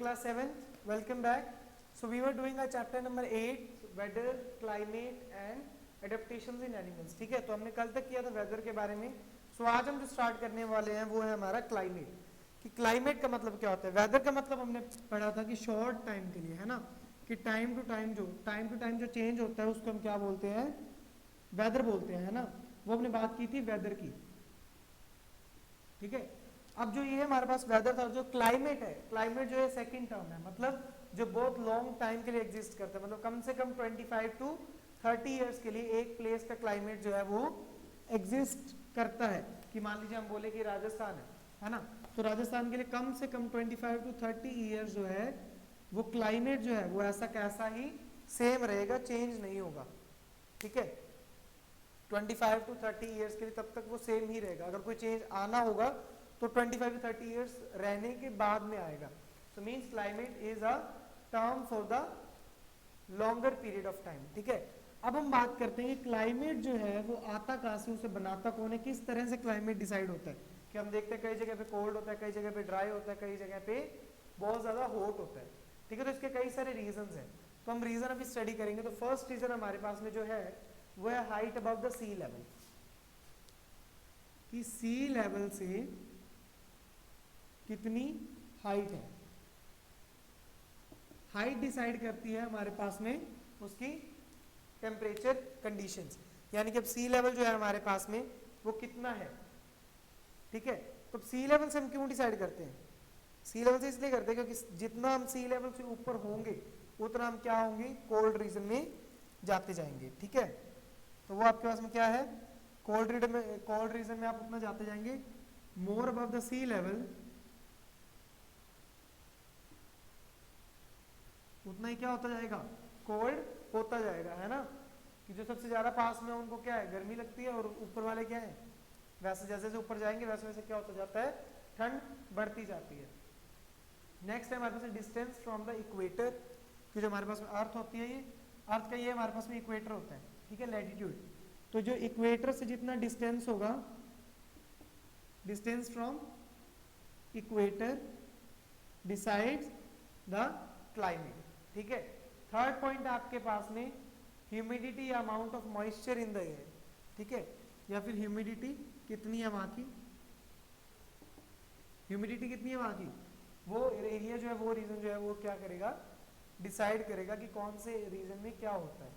class 7th, welcome back. So we were doing our chapter number 8, weather, climate and adaptations in animals. ठीक है, तो हमने कल तक किया था वेदर के बारे में. सो आज हम जो स्टार्ट करने वाले हैं वो है हमारा क्लाइमेट. कि क्लाइमेट का मतलब क्या होता है. वेदर का मतलब हमने पढ़ा था कि शॉर्ट टाइम के लिए, है ना, कि टाइम टू टाइम जो चेंज होता है उसको हम क्या बोलते हैं, वेदर बोलते हैं, है ना. वो हमने बात की थी वेदर की. ठीक है, अब जो ये हमारे पास वेदर था, जो क्लाइमेट है, क्लाइमेट जो है सेकंड टर्म है, मतलब जो बहुत लॉन्ग टाइम के लिए एग्जिस्ट करता है, मतलब कम से कम 25 टू 30 इयर्स के लिए एक प्लेस का क्लाइमेट जो है वो एग्जिस्ट करता है. कि मान लीजिए हम बोले कि राजस्थान है ना, तो राजस्थान के लिए कम से कम 25 टू 30 इयर्स जो है वो क्लाइमेट जो है वो ऐसा कैसा ही सेम रहेगा, चेंज नहीं होगा. ठीक है, 25 टू 30 इयर्स के लिए तब तक वो सेम ही रहेगा. अगर कोई चेंज आना होगा तो 25 टू 30 इयर्स रहने के बाद में आएगा. So means climate is a term for the longer period of time. ठीक है, अब हम बात करते हैं कि क्लाइमेट जो है वो आता कहाँ से, उसे बनाता कौन है, किस तरह से क्लाइमेट डिसाइड होता है. कि हम देखते हैं कई जगह पे कोल्ड होता है, कई जगह पे ड्राई होता है, कई जगह पे बहुत ज्यादा हॉट होता है. ठीक है, तो इसके कई सारे रीजंस हैं, तो हम रीजन अभी स्टडी करेंगे. तो फर्स्ट रीजन हमारे पास में जो है वो है height above the sea level. कि सी लेवल से कितनी हाइट है. हाइट डिसाइड करती है हमारे पास में उसकी टेम्परेचर कंडीशंस. यानी कि अब सी लेवल जो है हमारे पास में वो कितना है. ठीक है, तो सी लेवल से हम क्यों डिसाइड करते हैं. सी लेवल से इसलिए करते हैं क्योंकि जितना हम सी लेवल से ऊपर होंगे उतना हम क्या होंगे, कोल्ड रीजन में जाते जाएंगे. ठीक है, तो वो आपके पास में क्या है, कोल्ड रीजन में आप उतना जाते जाएंगे. मोर अबव द सी लेवल उतना ही क्या होता जाएगा, कोल्ड होता जाएगा, है ना. कि जो सबसे ज्यादा पास में उनको क्या है, गर्मी लगती है, और ऊपर वाले क्या है, वैसे जैसे जैसे ऊपर जाएंगे वैसे वैसे क्या होता जाता है, ठंड बढ़ती जाती है. नेक्स्ट है हमारे पास डिस्टेंस फ्रॉम द इक्वेटर. कि जो हमारे पास में अर्थ होती है, ये अर्थ का ये हमारे पास में इक्वेटर होता है. ठीक है, लैटिट्यूड. तो जो इक्वेटर से जितना डिस्टेंस होगा, distance from equator decides the climate. ठीक है, थर्ड पॉइंट आपके पास में ह्यूमिडिटी या amount of moisture in the air. ठीक है, या फिर ह्यूमिडिटी कितनी है वहां की, ह्यूमिडिटी कितनी है वहां की, वो एरिया जो है, वो रीजन जो है वो क्या करेगा, डिसाइड करेगा कि कौन से रीजन में क्या होता है.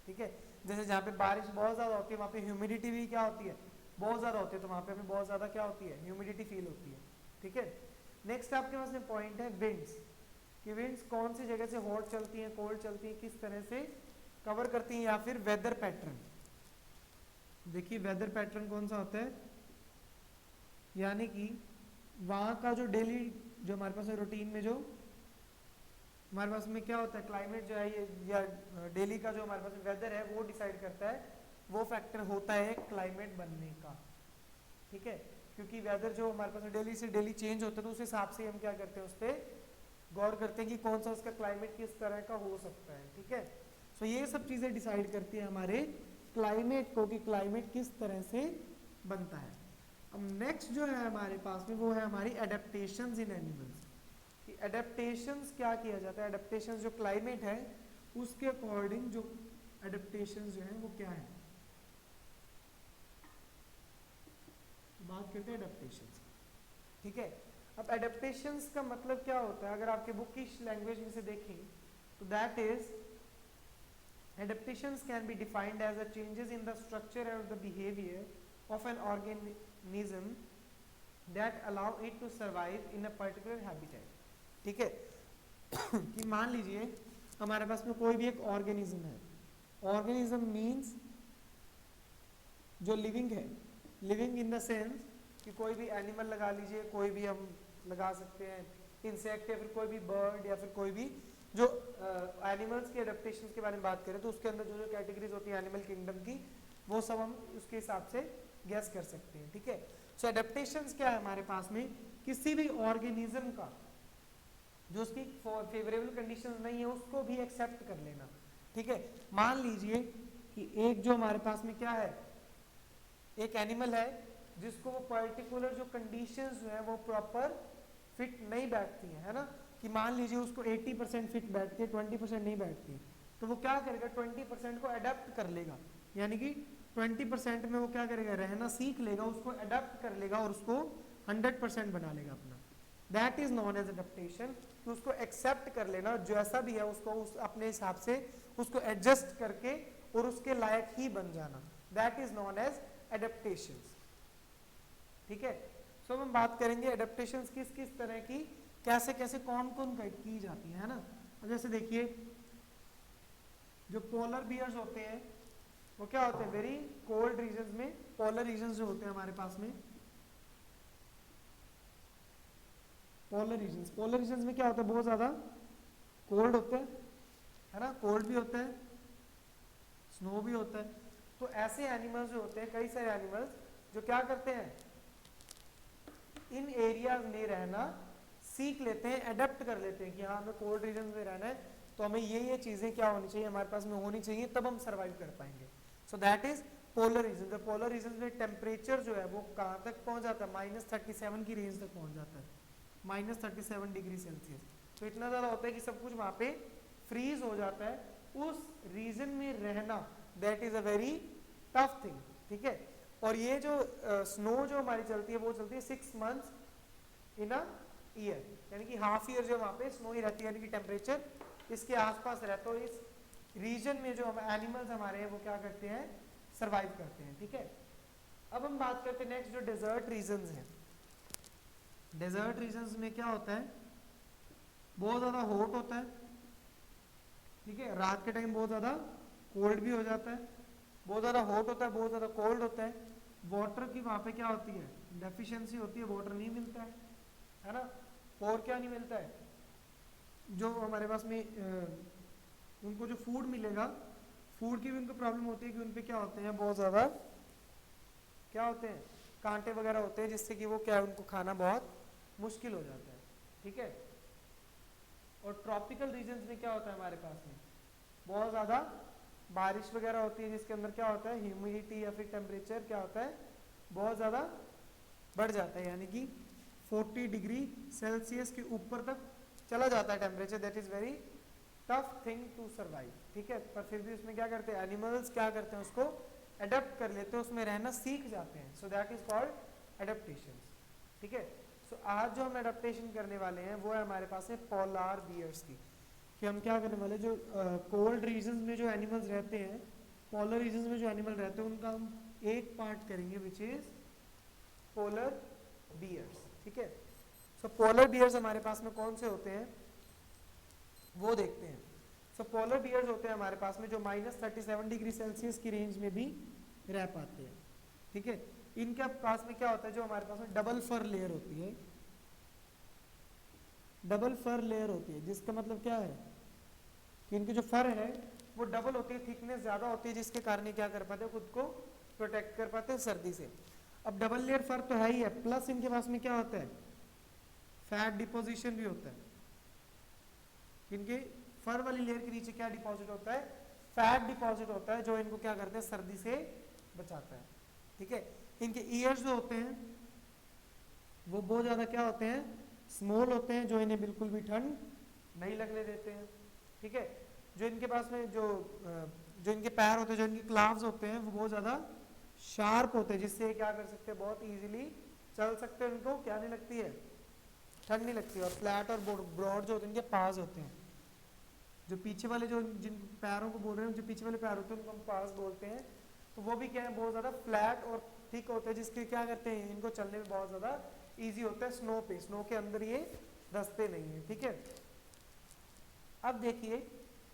ठीक है, जैसे जहाँ पे बारिश बहुत ज्यादा होती है वहाँ पे ह्यूमिडिटी भी क्या होती है, बहुत ज्यादा होती है, तो वहाँ पे हमें बहुत ज्यादा क्या होती है, ह्यूमिडिटी फील होती है. ठीक है, नेक्स्ट आपके पास में पॉइंट है विंड्स. कि विंड्स कौन सी जगह से हॉट चलती हैं, कोल्ड चलती हैं, किस तरह से कवर करती हैं, या फिर वेदर पैटर्न. देखिए वेदर पैटर्न कौन सा होता है, यानी कि वहाँ का जो डेली जो हमारे पास रूटीन में जो हमारे पास में क्या होता है, क्लाइमेट जो है ये, या डेली का जो हमारे पास वेदर है वो डिसाइड करता है, वो फैक्टर होता है क्लाइमेट बनने का. ठीक है, क्योंकि वेदर जो हमारे पास डेली से डेली चेंज होता है, तो उस हिसाब से हम क्या करते हैं, उस पर गौर करते हैं कि कौन सा उसका क्लाइमेट किस तरह का हो सकता है. ठीक है, सो ये सब चीजें डिसाइड करती है हमारे क्लाइमेट को, कि क्लाइमेट किस तरह से बनता है. अब नेक्स्ट जो है हमारे पास में वो है हमारी एडेप्टेशंस इन एनिमल्स. कि एडेप्टेशंस क्या किया जाता है, एडेप्टेशंस जो क्लाइमेट है उसके अकॉर्डिंग जो एडेप्टेशंस जो है वो क्या है. बात करते हैं एडेप्टेशंस. ठीक है, अब एडेप्टेशंस का मतलब क्या होता है, अगर आपके बुक की लैंग्वेज में से देखें तो that is adaptations can be defined as the changes in the structure or the behavior of an organism that allow it to survive in a particular habitat. ठीक है, कि मान लीजिए हमारे पास में कोई भी एक ऑर्गेनिज्म है. ऑर्गेनिज्म मीन्स जो लिविंग है, लिविंग इन द सेंस कि कोई भी एनिमल लगा लीजिए, कोई भी हम लगा सकते हैं इंसेक्ट, या फिर कोई भी बर्ड, या फिर कोई भी जो एनिमल्स के एडेप्टेशंस के बारे में बात करें तो उसके अंदर जो जो कैटेगरीज होती है एनिमल किंगडम की, वो सब हम उसके हिसाब से गैस कर सकते हैं. ठीक है, सो एडेप्टेशंस क्या है हमारे पास में, किसी भी ऑर्गेनिज्म का जो उसकी फेवरेबल कंडीशंस नहीं है उसको भी एक्सेप्ट कर लेना. ठीक है, मान लीजिए कि एक जो हमारे पास में क्या है, एक एनिमल है जिसको वो पर्टिकुलर जो कंडीशंस जो है वो प्रॉपर फिट नहीं बैठती है ना. कि मान लीजिए उसको 80% फिट बैठती है, 20% नहीं बैठती है, तो वो क्या करेगा 20% को अडेप्ट कर लेगा, यानी कि 20% में वो क्या करेगा रहना सीख लेगा, उसको अडेप्ट कर लेगा और उसको 100% बना लेगा अपना। That is known as adaptation, कि उसको एक्सेप्ट कर लेना, जैसा भी है उसको उस अपने हिसाब से उसको एडजस्ट करके और उसके लायक ही बन जाना, that is known as adaptation. ठीक है, सो हम बात करेंगे एडेप्टेशंस किस किस तरह की, कैसे कैसे कौन कौन की जाती है ना। जैसे देखिए जो पोलर बियर्स होते हैं वो क्या होते हैं, वेरी कोल्ड रीजन्स में, पोलर रीजन्स जो होते हैं हमारे पास में, पोलर रीजन्स में क्या होता है, बहुत ज्यादा कोल्ड होता है ना, कोल्ड भी होता है, स्नो भी होता है। तो ऐसे एनिमल्स जो होते हैं, कई सारे एनिमल्स जो क्या करते हैं, इन एरियाज में रहना सीख लेते हैं, अडेप्ट कर लेते हैं कि हाँ हमें कोल्ड रीजन में रहना है, तो हमें ये चीजें क्या होनी चाहिए, हमारे पास में होनी चाहिए, तब हम सर्वाइव कर पाएंगे। So that is polar region. The polar region में टेम्परेचर जो है वो कहाँ तक पहुंच जाता है, -37 की रेंज तक पहुंच जाता है, -37 डिग्री सेल्सियस। तो इतना ज्यादा होता है कि सब कुछ वहां पे फ्रीज हो जाता है। उस रीजन में रहना that is a very tough thing. ठीक है, और ये जो स्नो जो हमारी चलती है वो चलती है 6 मंथ्स इन अ ईयर, यानी कि हाफ ईयर जो वहां पे स्नो ही रहती है, यानी कि टेम्परेचर इसके आसपास रहता है। इस रीजन में जो हम एनिमल्स हमारे हैं वो क्या करते हैं, सरवाइव करते हैं। ठीक है, अब हम बात करते हैं नेक्स्ट जो डेजर्ट रीजन्स हैं। डेजर्ट रीजन्स में क्या होता है, बहुत ज्यादा हॉट होता है, ठीक है, रात के टाइम बहुत ज्यादा कोल्ड भी हो जाता है, बहुत ज्यादा हॉट होता है, बहुत ज्यादा कोल्ड होता है। वाटर की वहां पे क्या होती है, डेफिशिएंसी होती है, वाटर नहीं मिलता है ना। और क्या नहीं मिलता है, जो हमारे पास में उनको जो फूड मिलेगा, फूड की भी उनको प्रॉब्लम होती है कि उनपे क्या होते हैं, बहुत ज्यादा क्या होते हैं, कांटे वगैरह होते हैं, जिससे कि वो क्या है, उनको खाना बहुत मुश्किल हो जाता है। ठीक है, और ट्रॉपिकल रीजन्स में क्या होता है हमारे पास में, बहुत ज्यादा बारिश वगैरह होती है, जिसके अंदर क्या होता है, ह्यूमिडिटी या फिर टेम्परेचर क्या होता है, बहुत ज्यादा बढ़ जाता है, यानी कि 40 डिग्री सेल्सियस के ऊपर तक चला जाता है temperature. That is very tough thing to survive. ठीक है, पर फिर भी उसमें क्या करते हैं एनिमल्स, क्या करते हैं उसको अडेप्ट कर लेते हैं, उसमें रहना सीख जाते हैं। So that is called adaptation. ठीक है, सो आज जो हम एडेप्टेशन करने वाले हैं वो है हमारे पास है पोलार बियर्स की, कि हम क्या करने वाले, जो कोल्ड रीजन्स में जो एनिमल्स रहते हैं, पोलर रीजन्स में जो एनिमल रहते हैं, उनका हम एक पार्ट करेंगे विच इज पोलर बियर्स। ठीक है, सो पोलर बियर्स हमारे पास में कौन से होते हैं वो देखते हैं। सो पोलर बियर्स होते हैं हमारे पास में जो -37 डिग्री सेल्सियस की रेंज में भी रह पाते हैं। ठीक है, इनके पास में क्या होता है, जो हमारे पास में डबल फर लेयर होती है, डबल फर लेयर होती है, जिसका मतलब क्या है कि इनके जो फर है वो डबल होती है, थिकनेस ज्यादा होती है, जिसके कारण ये क्या कर पाते हैं, खुद को प्रोटेक्ट कर पाते हैं सर्दी से। अब डबल लेयर फर तो है ही है, प्लस इनके पास में क्या होता है, फैट डिपोजिशन भी होता है। इनके फर वाली लेयर के नीचे क्या डिपॉजिट होता है, फैट डिपॉजिट होता है, जो इनको क्या करते हैं, सर्दी से बचाता है। ठीक है, इनके ईयर्स जो होते हैं वो बहुत ज्यादा क्या होते हैं, स्मॉल होते हैं, जो इन्हें बिल्कुल भी ठंड नहीं लगने देते हैं। ठीक है, जो इनके पास में जो इनके पैर होते हैं, जो इनके क्लाव्स होते हैं, वो बहुत ज्यादा शार्प होते हैं, जिससे क्या कर सकते हैं, बहुत इजीली चल सकते हैं, उनको क्या नहीं लगती है, ठंड नहीं लगती। और फ्लैट और ब्रॉड जो होते हैं, इनके पास होते हैं, जो पीछे वाले जो जिन पैरों को बोल रहे हैं, जो पीछे वाले पैर होते हैं उनको हम पास बोलते हैं, तो वो भी क्या है, बहुत ज्यादा फ्लैट और थिक होते हैं, जिसके क्या करते हैं, इनको चलने में बहुत ज्यादा इजी होता है स्नो पे, स्नो के अंदर ये धंसते नहीं है। ठीक है, अब देखिए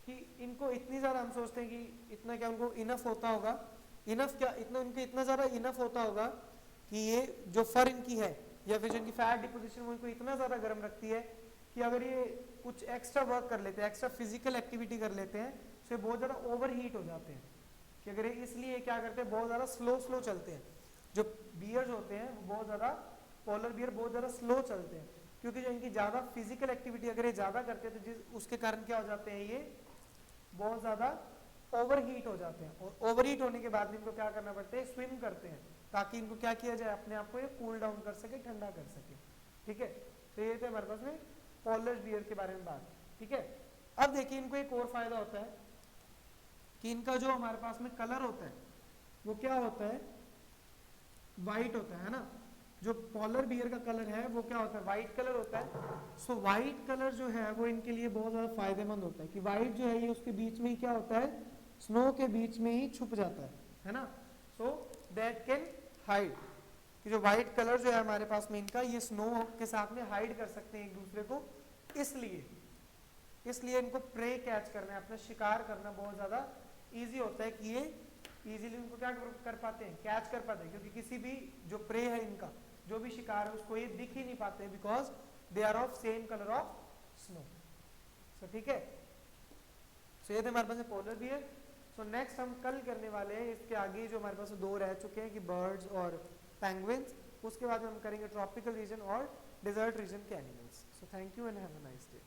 कि इनको इतनी ज्यादा हम सोचते हैं कि इतना क्या उनको इनफ होता होगा, इनफ क्या, इतना उनके इतना ज्यादा इनफ होता होगा कि ये जो फर इनकी है या फिर जो इनकी फैट डिपोजिशन वो इनको इतना ज्यादा गर्म रखती है कि अगर ये कुछ एक्स्ट्रा वर्क कर लेते हैं, एक्स्ट्रा फिजिकल एक्टिविटी कर लेते हैं, तो ये बहुत ज्यादा ओवर हीट हो जाते हैं, कि अगर इसलिए क्या करते हैं, बहुत ज्यादा स्लो चलते हैं। जो बियर्स होते हैं वो बहुत ज्यादा, पोलर बियर बहुत ज्यादा स्लो चलते हैं, क्योंकि जो इनकी ज्यादा फिजिकल एक्टिविटी अगर ये ज्यादा करते हैं तो उसके कारण क्या हो जाते हैं, ये बहुत ज्यादा ओवर हीट हो जाते हैं। और ओवर हीट होने के बाद इनको क्या करना पड़ता है, स्विम करते हैं, ताकि इनको क्या किया जाए, अपने आप को ये कूल डाउन कर सके, ठंडा कर सके। ठीक है, तो ये थे हमारे पास में पॉलर बियर के बारे में बात, ठीक है। अब देखिए इनको एक और फायदा होता है कि इनका जो हमारे पास में कलर होता है वो क्या होता है, वाइट होता है ना। जो पॉलर बियर का कलर है वो क्या होता है, वाइट कलर होता है। सो वाइट कलर जो है वो इनके लिए बहुत ज्यादा फायदेमंद होता है कि वाइट जो है ये उसके बीच में ही क्या होता है, स्नो के बीच में ही छुप जाता है ना। सो दैट कैन हाइड, कि जो व्हाइट कलर जो है हमारे पास में इनका, ये स्नो के साथ में हाइड कर सकते हैं एक दूसरे को। इसलिए इनको प्रे कैच करना है, अपना शिकार करना बहुत ज्यादा इजी होता है कि ये इजीली उनको क्या कर पाते हैं, कैच कर पाते हैं, क्योंकि किसी भी जो प्रे है इनका, जो भी शिकार है उसको ये दिख ही नहीं पाते, because they are of same colour of snow. So ठीक है, सो ये थे हमारे पास पोलर बियर। सो नेक्स्ट हम कल करने वाले हैं इसके आगे जो हमारे पास दो रह चुके हैं कि बर्ड्स और पेंगुइन्स, उसके बाद हम करेंगे ट्रॉपिकल रीजन और डेजर्ट रीजन के animals. So thank you and have a nice day.